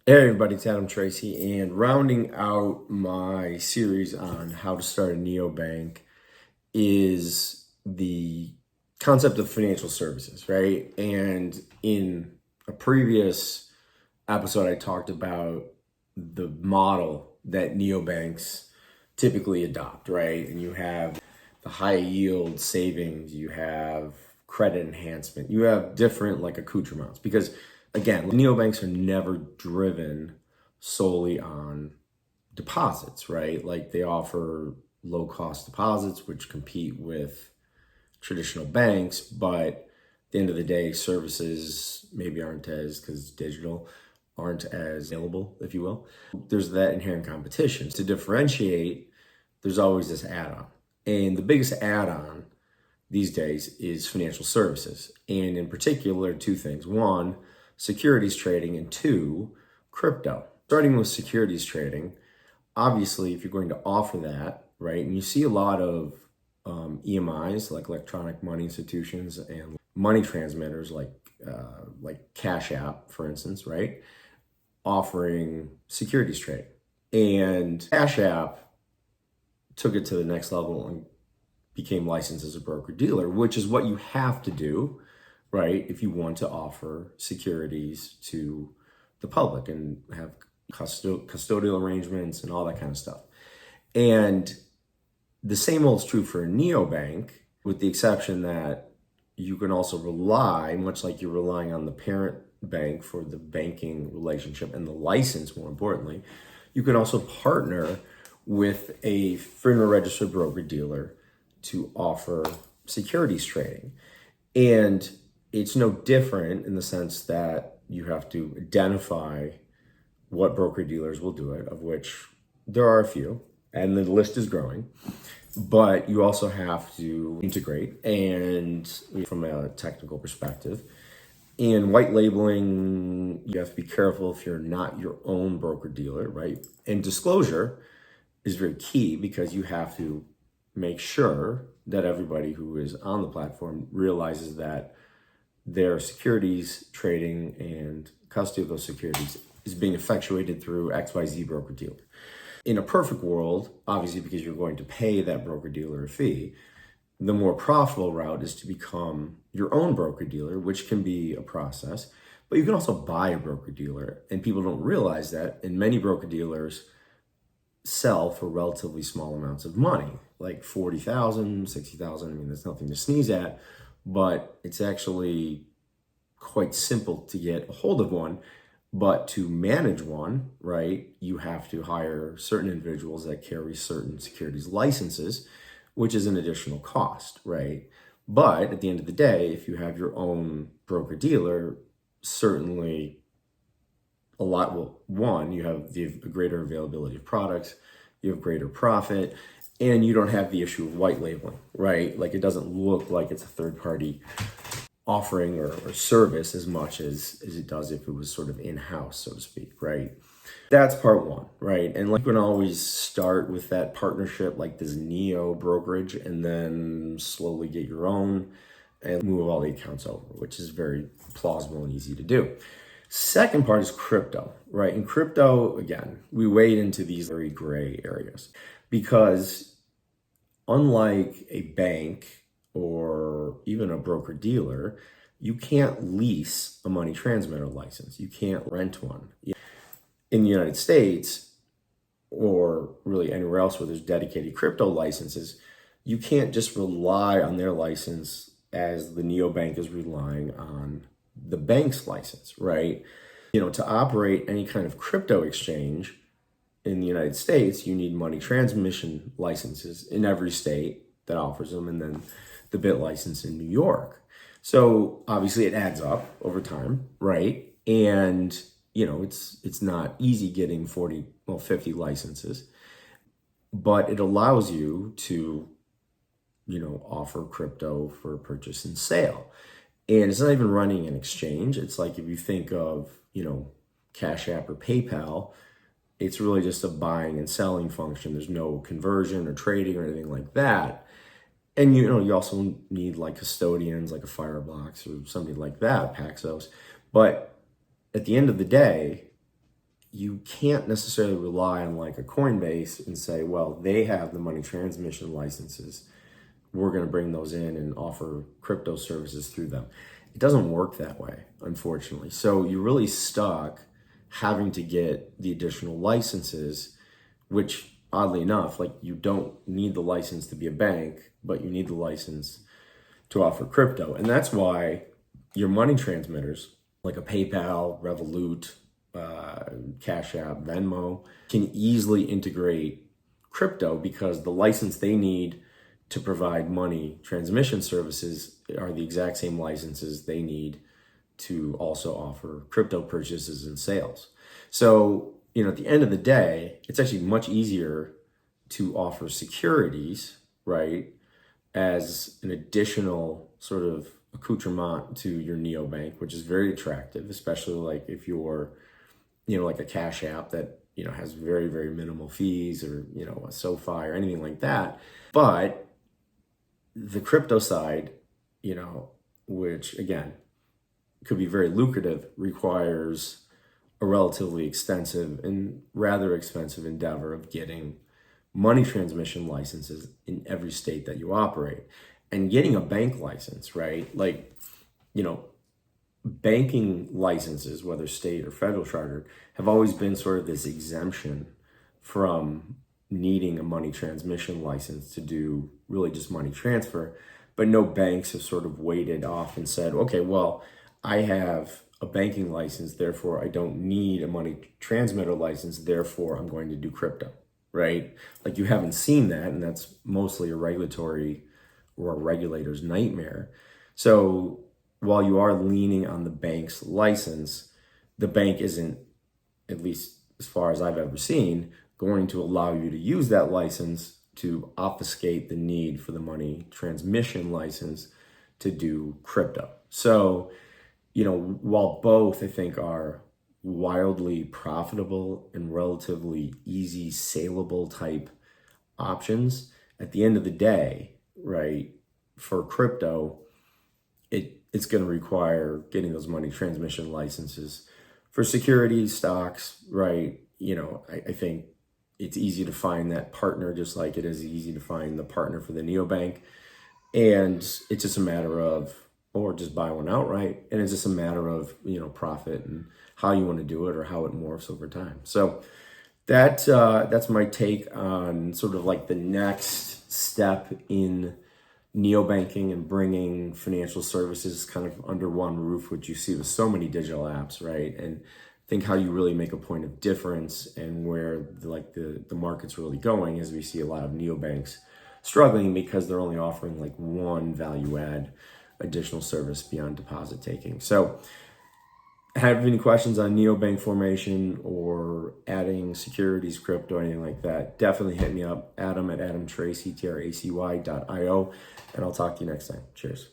Hey everybody, it's Tracy, and rounding out my series on how to start a neobank is the concept of financial services, right? And in a previous episode, I talked about the model that neobanks typically adopt, right? And you have the high yield savings, you have credit enhancement, you have different like accoutrements because again, neobanks are never driven solely on deposits, right? Like they offer low cost deposits, which compete with traditional banks, but at the end of the day, services maybe aren't as, because digital, aren't as available, if you will. There's that inherent competition. To differentiate, there's always this add-on. And the biggest add-on these days is financial services. And in particular, two things. One, securities trading, and two, crypto. Starting with securities trading, obviously, if you're going to offer that, right, and you see a lot of EMIs, like electronic money institutions, and money transmitters, like Cash App, for instance, right, offering securities trading. And Cash App took it to the next level and became licensed as a broker-dealer, which is what you have to do, right, if you want to offer securities to the public and have custodial arrangements and all that kind of stuff. And the same holds true for a neobank, with the exception that you can also rely, much like you're relying on the parent bank for the banking relationship and the license, more importantly, you can also partner with a FINRA registered broker-dealer to offer securities trading. And it's no different in the sense that you have to identify what broker-dealers will do it, of which there are a few, and the list is growing. But you also have to integrate, and from a technical perspective, in white labeling, you have to be careful if you're not your own broker-dealer, right? And disclosure is very key because you have to make sure that everybody who is on the platform realizes that their securities trading and custody of those securities is being effectuated through XYZ broker-dealer. In a perfect world, obviously, because you're going to pay that broker-dealer a fee, the more profitable route is to become your own broker-dealer, which can be a process, but you can also buy a broker-dealer, and people don't realize that, and many broker-dealers sell for relatively small amounts of money, like 40,000, 60,000. I mean, there's nothing to sneeze at, but it's actually quite simple to get a hold of one. But to manage one, right, you have to hire certain individuals that carry certain securities licenses, which is an additional cost, right? But at the end of the day, if you have your own broker-dealer, certainly a lot will, one, you have the greater availability of products, you have greater profit, and you don't have the issue of white labeling, right? Like it doesn't look like it's a third-party offering or service as much as it does if it was sort of in-house, so to speak, right? That's part one, right? And like you can always start with that partnership, like this Neo brokerage, and then slowly get your own and move all the accounts over, which is very plausible and easy to do. Second part is crypto, right? In crypto, again, we wade into these very gray areas because unlike a bank or even a broker-dealer, you can't lease a money transmitter license. You can't rent one. In the United States, or really anywhere else where there's dedicated crypto licenses, you can't just rely on their license as the neobank is relying on the bank's license, right? To operate any kind of crypto exchange in the United States, you need money transmission licenses in every state that offers them, and then the BIT license in New York. So obviously it adds up over time, right? And it's not easy getting 50 licenses, but it allows you to, offer crypto for purchase and sale. And it's not even running an exchange. It's like if you think of, Cash App or PayPal, it's really just a buying and selling function. There's no conversion or trading or anything like that. And you also need like custodians, like a Firebox or something like that, Paxos. But at the end of the day, you can't necessarily rely on like a Coinbase and say, well, they have the money transmission licenses. We're going to bring those in and offer crypto services through them. It doesn't work that way, unfortunately. So you're really stuck having to get the additional licenses, which oddly enough, like you don't need the license to be a bank, but you need the license to offer crypto. And that's why your money transmitters, like a PayPal, Revolut, Cash App, Venmo, can easily integrate crypto because the license they need to provide money transmission services are the exact same licenses they need to also offer crypto purchases and sales. So, at the end of the day, it's actually much easier to offer securities, right, as an additional sort of accoutrement to your neobank, which is very attractive, especially like if you're, like a Cash App that, has very, very minimal fees, or, a SoFi or anything like that. But the crypto side, which again could be very lucrative, requires a relatively extensive and rather expensive endeavor of getting money transmission licenses in every state that you operate, and getting a bank license, right? Like, banking licenses, whether state or federal chartered, have always been sort of this exemption from needing a money transmission license to do really just money transfer. But no banks have sort of waded off and said, okay, well, I have a banking license, therefore I don't need a money transmitter license, therefore I'm going to do crypto, right? Like, you haven't seen that, and that's mostly a regulatory or a regulator's nightmare. So while you are leaning on the bank's license, the bank isn't, at least as far as I've ever seen, going to allow you to use that license to obfuscate the need for the money transmission license to do crypto. So, while both I think are wildly profitable and relatively easy saleable type options, at the end of the day, right, for crypto, it's going to require getting those money transmission licenses. For securities, stocks, right, I think it's easy to find that partner, just like it is easy to find the partner for the neobank. And it's just a matter of, or just buy one outright. And it's just a matter of, profit and how you want to do it or how it morphs over time. So that's my take on sort of like the next step in neobanking and bringing financial services kind of under one roof, which you see with so many digital apps, right? And think how you really make a point of difference, and where the market's really going, as we see a lot of neobanks struggling because they're only offering like one value add additional service beyond deposit taking. So have any questions on neobank formation or adding securities, crypto, anything like that, definitely hit me up, Adam at adamtracy, Tracy.io, and I'll talk to you next time. Cheers.